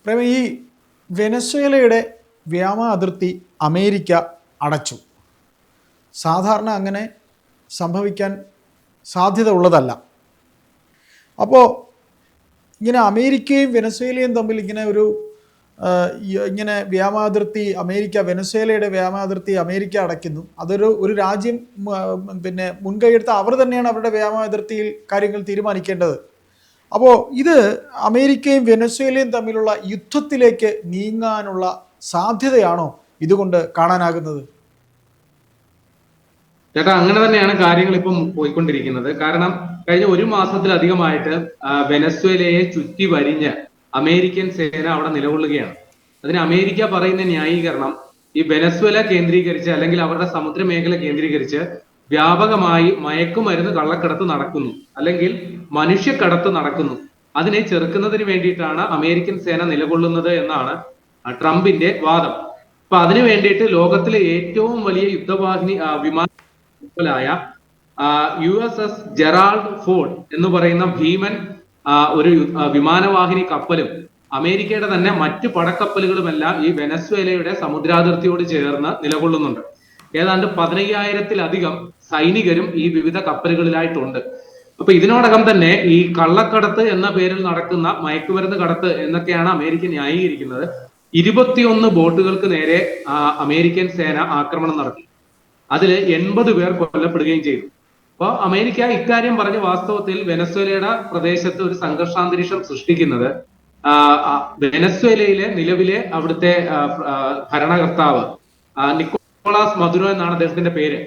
പ്രേമ, ഈ വെനസ്വേലയുടെ വ്യോമ അതിർത്തി അമേരിക്ക അടച്ചു. സാധാരണ അങ്ങനെ സംഭവിക്കാൻ സാധ്യത ഉള്ളതല്ല. അപ്പോൾ ഇങ്ങനെ അമേരിക്കയും വെനസ്വേലയും തമ്മിൽ ഇങ്ങനെ വ്യോമാതിർത്തി വെനസ്വേലയുടെ വ്യോമാതിർത്തി അമേരിക്ക അടയ്ക്കുന്നു. ഒരു രാജ്യം മുൻകൈയെടുത്ത് അവർ തന്നെയാണ് അവരുടെ വ്യോമാതിർത്തിയിൽ കാര്യങ്ങൾ തീരുമാനിക്കേണ്ടത്. അപ്പോൾ ഇത് അമേരിക്കയും വെനസ്വേലയും തമ്മിലുള്ള യുദ്ധത്തിലേക്ക് നീങ്ങാനുള്ള സാധ്യതയാണോ ഇതുകൊണ്ട് കാണാനാകുന്നത്? ചേട്ടാ, അങ്ങനെ തന്നെയാണ് കാര്യങ്ങൾ ഇപ്പം പോയിക്കൊണ്ടിരിക്കുന്നത്. കാരണം കഴിഞ്ഞ ഒരു മാസത്തിലധികമായിട്ട് വെനസ്വേലയെ ചുറ്റി വരിഞ്ഞ് അമേരിക്കൻ സേന അവിടെ നിലകൊള്ളുകയാണ്. അതിന് അമേരിക്ക പറയുന്ന ന്യായീകരണം ഈ വെനസ്വേല കേന്ദ്രീകരിച്ച് അല്ലെങ്കിൽ അവരുടെ സമുദ്രമേഖല കേന്ദ്രീകരിച്ച് വ്യാപകമായി മയക്കുമരുന്ന് കള്ളക്കടത്ത് നടക്കുന്നു, അല്ലെങ്കിൽ മനുഷ്യക്കടത്ത് നടക്കുന്നു. അതിനെ ചെറുക്കുന്നതിന് വേണ്ടിയിട്ടാണ് അമേരിക്കൻ സേന നിലകൊള്ളുന്നത് എന്നാണ് ട്രംപിന്റെ വാദം. അപ്പൊ അതിനു വേണ്ടിയിട്ട് ലോകത്തിലെ ഏറ്റവും വലിയ യുദ്ധവാഹിനി വിമാനമായ USS ജെറാൾഡ് ഫോർഡ് എന്ന് പറയുന്ന ഭീമൻ ഒരു വിമാനവാഹിനി കപ്പലും അമേരിക്കയുടെ തന്നെ മറ്റു പടക്കപ്പലുകളുമെല്ലാം ഈ വെനസ്വേലയുടെ സമുദ്രാതിർത്തിയോട് ചേർന്ന് നിലകൊള്ളുന്നുണ്ട്. ഏതാണ്ട് 15,000-ലധികം സൈനികരും ഈ വിവിധ കപ്പലുകളിലായിട്ടുണ്ട്. അപ്പൊ ഇതിനോടകം തന്നെ ഈ കള്ളക്കടത്ത് എന്ന പേരിൽ നടക്കുന്ന മയക്കുമരുന്ന് കടത്ത് എന്നൊക്കെയാണ് അമേരിക്ക ന്യായീകരിക്കുന്നത്. 21 ബോട്ടുകൾക്ക് നേരെ അമേരിക്കൻ സേന ആക്രമണം നടത്തി. അതിൽ 80 പേർ കൊല്ലപ്പെടുകയും ചെയ്തു. അപ്പോൾ അമേരിക്ക ഇക്കാര്യം പറഞ്ഞ് വാസ്തവത്തിൽ വെനസ്വേലയുടെ പ്രദേശത്ത് ഒരു സംഘർഷാന്തരീക്ഷം സൃഷ്ടിക്കുന്നത് വെനസ്വേലയിലെ നിലവിലെ അവിടുത്തെ ഭരണകർത്താവ് നിക്കോളാസ് മദുറോ എന്നാണ് അദ്ദേഹത്തിന്റെ പേര്.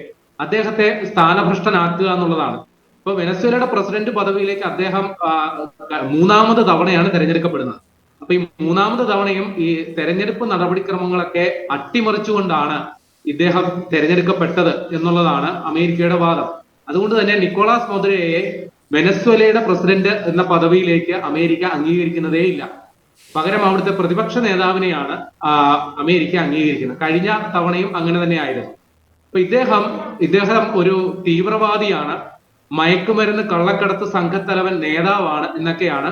അദ്ദേഹത്തെ സ്ഥാനഭ്രഷ്ടനാക്കുക എന്നുള്ളതാണ്. ഇപ്പൊ വെനസ്വേലയുടെ പ്രസിഡന്റ് പദവിയിലേക്ക് അദ്ദേഹം 3ാമത് തവണയാണ് തെരഞ്ഞെടുക്കപ്പെടുന്നത്. അപ്പൊ ഈ 3ാമത് തവണയും ഈ തെരഞ്ഞെടുപ്പ് നടപടിക്രമങ്ങളൊക്കെ അട്ടിമറിച്ചുകൊണ്ടാണ് ഇദ്ദേഹം തെരഞ്ഞെടുക്കപ്പെട്ടത് എന്നുള്ളതാണ് അമേരിക്കയുടെ വാദം. അതുകൊണ്ട് തന്നെ നിക്കോളാസ് മദുറോയെ വെനസ്വേലയുടെ പ്രസിഡന്റ് എന്ന പദവിയിലേക്ക് അമേരിക്ക അംഗീകരിക്കുന്നതേ ഇല്ല. പകരം അവിടുത്തെ പ്രതിപക്ഷ നേതാവിനെയാണ് അമേരിക്ക അംഗീകരിക്കുന്നത്. കഴിഞ്ഞ തവണയും അങ്ങനെ തന്നെ ആയിരുന്നു. അപ്പൊ ഇദ്ദേഹം ഒരു തീവ്രവാദിയാണ്, മയക്കുമരുന്ന് കള്ളക്കടത്ത് സംഘത്തലവൻ നേതാവാണ് എന്നൊക്കെയാണ്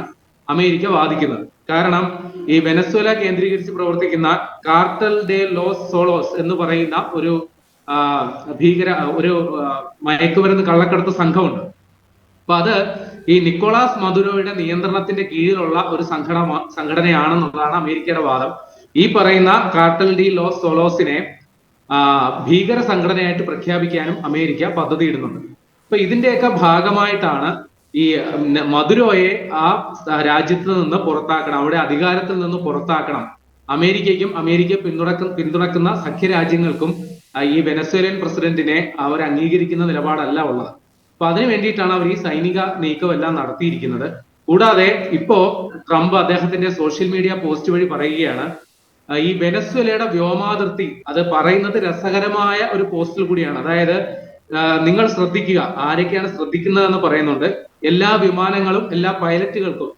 അമേരിക്ക വാദിക്കുന്നത്. കാരണം ഈ വെനസ്വേല കേന്ദ്രീകരിച്ച് പ്രവർത്തിക്കുന്ന കാർട്ടൽ ഡെ ലോസ് സോളോസ് എന്ന് പറയുന്ന ഒരു മയക്കുമരുന്ന് കള്ളക്കടത്ത് സംഘമുണ്ട്. അപ്പൊ അത് ഈ നിക്കോളാസ് മദുറോയുടെ നിയന്ത്രണത്തിന്റെ കീഴിലുള്ള ഒരു സംഘടനയാണെന്നുള്ളതാണ് അമേരിക്കയുടെ വാദം. ഈ പറയുന്ന കാർട്ടൽ ഡി ലോസ് സോളോസിനെ ഭീകര സംഘടനയായിട്ട് പ്രഖ്യാപിക്കാനും അമേരിക്ക പദ്ധതിയിടുന്നുണ്ട്. അപ്പൊ ഇതിന്റെയൊക്കെ ഭാഗമായിട്ടാണ് ഈ മദുറോയെ ആ രാജ്യത്ത് നിന്ന് പുറത്താക്കണം, അവിടെ അധികാരത്തിൽ നിന്ന് പുറത്താക്കണം. അമേരിക്കയ്ക്കും അമേരിക്ക പിന്തുണക്കുന്ന സഖ്യരാജ്യങ്ങൾക്കും ഈ വെനസ്വേലിയൻ പ്രസിഡന്റിനെ അവർ അംഗീകരിക്കുന്ന നിലപാടല്ല ഉള്ളത്. അപ്പൊ അതിനു വേണ്ടിയിട്ടാണ് അവർ ഈ സൈനിക നീക്കമെല്ലാം നടത്തിയിരിക്കുന്നത്. കൂടാതെ ഇപ്പോ ട്രംപ് അദ്ദേഹത്തിന്റെ സോഷ്യൽ മീഡിയ പോസ്റ്റ് വഴി പറയുകയാണ്, ഈ വെനസ്വേലയുടെ വ്യോമാതിർത്തി, അത് പറയുന്നത് രസകരമായ ഒരു പോസ്റ്റിൽ കൂടിയാണ്. അതായത് നിങ്ങൾ ശ്രദ്ധിക്കുക, ആരൊക്കെയാണ് ശ്രദ്ധിക്കുന്നതെന്ന് പറയുന്നുണ്ട്. എല്ലാ വിമാനങ്ങളും, എല്ലാ പൈലറ്റുകൾക്കും,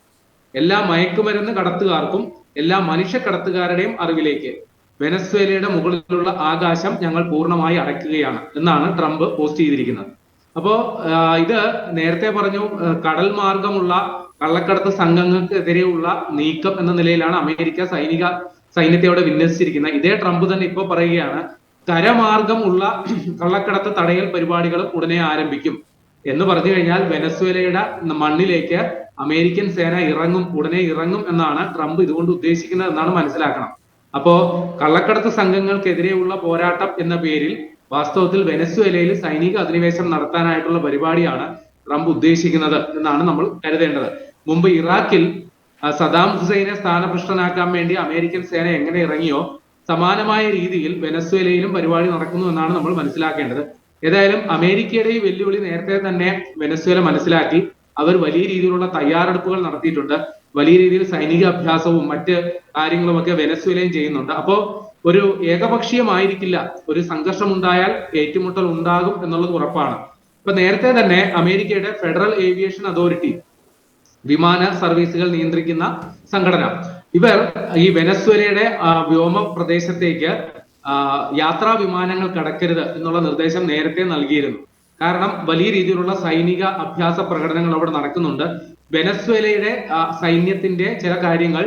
എല്ലാ മയക്കുമരുന്ന് കടത്തുകാർക്കും, എല്ലാ മനുഷ്യ കടത്തുകാരുടെയും അറിവിലേക്ക് വെനസ്വേലയുടെ മുകളിലുള്ള ആകാശം ഞങ്ങൾ പൂർണ്ണമായി അടയ്ക്കുകയാണ് എന്നാണ് ട്രംപ് പോസ്റ്റ് ചെയ്തിരിക്കുന്നത്. അപ്പോ ഇത് നേരത്തെ പറഞ്ഞു, കടൽ മാർഗമുള്ള കള്ളക്കടത്ത് സംഘങ്ങൾക്കെതിരെയുള്ള നീക്കം എന്ന നിലയിലാണ് അമേരിക്ക സൈന്യത്തെ അവിടെ വിന്യസിച്ചിരിക്കുന്നത്. ഇതേ ട്രംപ് തന്നെ ഇപ്പോൾ പറയുകയാണ്, കരമാർഗം ഉള്ള കള്ളക്കടത്ത് തടയൽ പരിപാടികളും ഉടനെ ആരംഭിക്കും എന്ന് പറഞ്ഞു കഴിഞ്ഞാൽ വെനസ്വേലയുടെ മണ്ണിലേക്ക് അമേരിക്കൻ സേന ഉടനെ ഇറങ്ങും എന്നാണ് ട്രംപ് ഇതുകൊണ്ട് ഉദ്ദേശിക്കുന്നത് എന്നാണ് മനസ്സിലാക്കണം. അപ്പോ കള്ളക്കടത്ത് സംഘങ്ങൾക്കെതിരെയുള്ള പോരാട്ടം എന്ന പേരിൽ വാസ്തവത്തിൽ വെനസ്വേലയിൽ സൈനിക അധിനിവേശം നടത്താനായിട്ടുള്ള പരിപാടിയാണ് ട്രംപ് ഉദ്ദേശിക്കുന്നത് എന്നാണ് നമ്മൾ കരുതേണ്ടത്. മുമ്പ് ഇറാഖിൽ സദാം ഹുസൈനെ സ്ഥാനഭ്രഷ്ടനാക്കാൻ വേണ്ടി അമേരിക്കൻ സേന എങ്ങനെ ഇറങ്ങിയോ സമാനമായ രീതിയിൽ വെനസ്വേലയിലും പരിപാടി നടക്കുന്നു എന്നാണ് നമ്മൾ മനസ്സിലാക്കേണ്ടത്. ഏതായാലും അമേരിക്കയുടെ ഈ വെല്ലുവിളി നേരത്തെ തന്നെ വെനസ്വേല മനസ്സിലാക്കി അവർ വലിയ രീതിയിലുള്ള തയ്യാറെടുപ്പുകൾ നടത്തിയിട്ടുണ്ട്. വലിയ രീതിയിൽ സൈനിക അഭ്യാസവും മറ്റ് കാര്യങ്ങളുമൊക്കെ വെനസ്വേലയും ചെയ്യുന്നുണ്ട്. അപ്പോ ഒരു ഏകപക്ഷീയമായിരിക്കില്ല, ഒരു സംഘർഷം ഉണ്ടായാൽ ഏറ്റുമുട്ടൽ ഉണ്ടാകും എന്നുള്ളത് ഉറപ്പാണ്. ഇപ്പൊ നേരത്തെ തന്നെ അമേരിക്കയുടെ ഫെഡറൽ ഏവിയേഷൻ അതോറിറ്റി, വിമാന സർവീസുകൾ നിയന്ത്രിക്കുന്ന സംഘടന, ഇവർ ഈ വെനസ്വേലയുടെ വ്യോമ പ്രദേശത്തേക്ക് യാത്രാ വിമാനങ്ങൾ കടക്കരുത് എന്നുള്ള നിർദ്ദേശം നേരത്തെ നൽകിയിരുന്നു. കാരണം വലിയ രീതിയിലുള്ള സൈനിക അഭ്യാസ പ്രകടനങ്ങൾ അവിടെ നടക്കുന്നുണ്ട്. വെനസ്വേലയുടെ സൈന്യത്തിന്റെ ചില കാര്യങ്ങൾ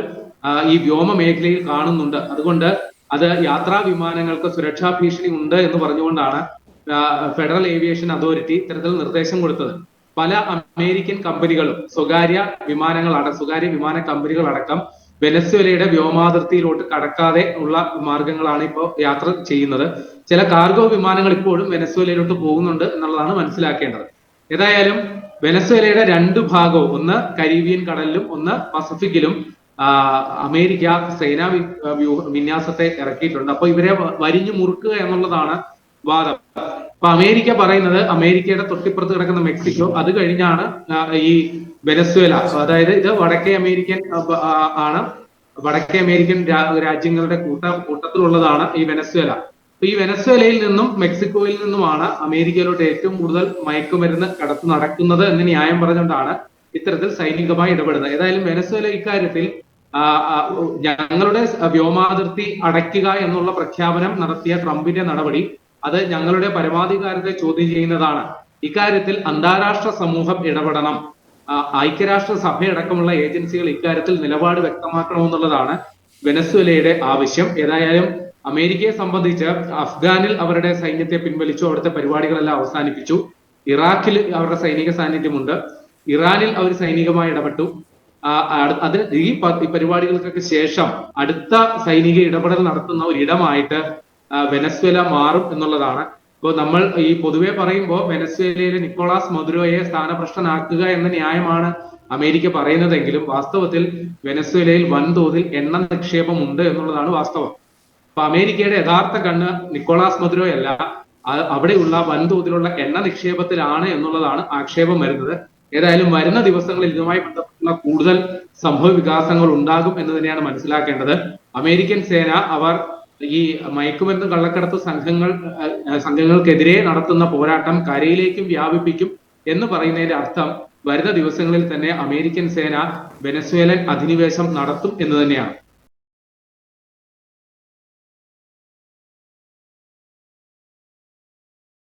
ഈ വ്യോമ മേഖലയിൽ കാണുന്നുണ്ട്. അതുകൊണ്ട് അത് യാത്രാ വിമാനങ്ങൾക്ക് സുരക്ഷാ ഭീഷണി ഉണ്ട് എന്ന് പറഞ്ഞുകൊണ്ടാണ് ഫെഡറൽ ഏവിയേഷൻ അതോറിറ്റി ഇത്തരത്തിൽ നിർദ്ദേശം കൊടുത്തത്. പല അമേരിക്കൻ കമ്പനികളും സ്വകാര്യ വിമാന കമ്പനികൾ അടക്കം വെനസ്വേലയുടെ വ്യോമാതിർത്തിയിലോട്ട് കടക്കാതെ ഉള്ള മാർഗങ്ങളാണ് ഇപ്പോൾ യാത്ര ചെയ്യുന്നത്. ചില കാർഗോ വിമാനങ്ങൾ ഇപ്പോഴും വെനസ്വേലയിലോട്ട് പോകുന്നുണ്ട് എന്നുള്ളതാണ് മനസ്സിലാക്കേണ്ടത്. ഏതായാലും വെനസ്വേലയുടെ രണ്ട് ഭാഗവും, ഒന്ന് കരീബിയൻ കടലിലും ഒന്ന് പസഫിക്കിലും അമേരിക്ക സേനാ വിന്യാസത്തെ ഇറക്കിയിട്ടുണ്ട്. അപ്പൊ ഇവരെ വരിഞ്ഞു മുറുക്കുക എന്നുള്ളതാണ് വാദം. അപ്പൊ അമേരിക്ക പറയുന്നത് അമേരിക്കയുടെ തൊട്ടിപ്പുറത്ത് കിടക്കുന്ന മെക്സിക്കോ, അത് കഴിഞ്ഞാണ് ഈ വെനസ്വേല. അതായത് ഇത് വടക്കേ അമേരിക്കൻ ആണ്, വടക്കേ അമേരിക്കൻ രാജ്യങ്ങളുടെ കൂട്ടത്തിലുള്ളതാണ് ഈ വെനസ്വേല. അപ്പൊ ഈ വെനസ്വേലയിൽ നിന്നും മെക്സിക്കോയിൽ നിന്നുമാണ് അമേരിക്കയിലോട്ട് ഏറ്റവും കൂടുതൽ മയക്കുമരുന്ന് കടത്ത് നടക്കുന്നത് എന്ന് ന്യായം പറഞ്ഞുകൊണ്ടാണ് ഇത്തരത്തിൽ സൈനികമായി ഇടപെടുന്നത്. ഏതായാലും വെനസ്വേല ഇക്കാര്യത്തിൽ ഞങ്ങളുടെ വ്യോമാതിർത്തി അടയ്ക്കുക എന്നുള്ള പ്രഖ്യാപനം നടത്തിയ ട്രംപിന്റെ നടപടി അത് ഞങ്ങളുടെ പരമാധികാരത്തെ ചോദ്യം ചെയ്യുന്നതാണ്. ഇക്കാര്യത്തിൽ അന്താരാഷ്ട്ര സമൂഹം ഇടപെടണം, ഐക്യരാഷ്ട്ര സഭയടക്കമുള്ള ഏജൻസികൾ ഇക്കാര്യത്തിൽ നിലപാട് വ്യക്തമാക്കണമെന്നുള്ളതാണ് വെനസ്വേലയുടെ ആവശ്യം. ഏതായാലും അമേരിക്കയെ സംബന്ധിച്ച് അഫ്ഗാനിൽ അവരുടെ സൈന്യത്തെ പിൻവലിച്ചു, അവിടുത്തെ പരിപാടികളെല്ലാം അവസാനിപ്പിച്ചു. ഇറാഖിൽ അവരുടെ സൈനിക സാന്നിധ്യമുണ്ട്, ഇറാനിൽ അവർ സൈനികമായി ഇടപെട്ടു. അതിന് ഈ പരിപാടികൾക്കൊക്കെ ശേഷം അടുത്ത സൈനിക ഇടപെടൽ നടത്തുന്ന ഒരിടമായിട്ട് വെനസ്വേല മാറും എന്നുള്ളതാണ്. ഇപ്പോൾ നമ്മൾ ഈ പൊതുവെ പറയുമ്പോൾ വെനസ്വേലയിലെ നിക്കോളാസ് മദുരോയെ സ്ഥാനഭ്രഷ്ടനാക്കുക എന്ന ന്യായമാണ് അമേരിക്ക പറയുന്നതെങ്കിലും വാസ്തവത്തിൽ വെനസ്വേലയിൽ വൻതോതിൽ എണ്ണ നിക്ഷേപം ഉണ്ട് എന്നുള്ളതാണ് വാസ്തവം. അപ്പൊ അമേരിക്കയുടെ യഥാർത്ഥ കണ്ണ് നിക്കോളാസ് മദുരോയല്ല, അവിടെയുള്ള വൻതോതിലുള്ള എണ്ണ നിക്ഷേപത്തിലാണ് എന്നുള്ളതാണ് ആക്ഷേപം വരുന്നത്. ഏതായാലും വരുന്ന ദിവസങ്ങളിൽ ഇതുമായി ബന്ധപ്പെട്ടുള്ള കൂടുതൽ സംഭവ വികാസങ്ങൾ ഉണ്ടാകും എന്ന് തന്നെയാണ് മനസ്സിലാക്കേണ്ടത്. അമേരിക്കൻ സേന അവർ ഈ മയക്കുമരുന്ന് കള്ളക്കടത്ത് സംഘങ്ങൾക്കെതിരെ നടത്തുന്ന പോരാട്ടം കരയിലേക്കും വ്യാപിപ്പിക്കും എന്ന് പറയുന്നതിന്റെ അർത്ഥം വരുന്ന ദിവസങ്ങളിൽ തന്നെ അമേരിക്കൻ സേന വെനസ്വേലൻ അധിനിവേശം നടത്തും എന്ന് തന്നെയാണ്.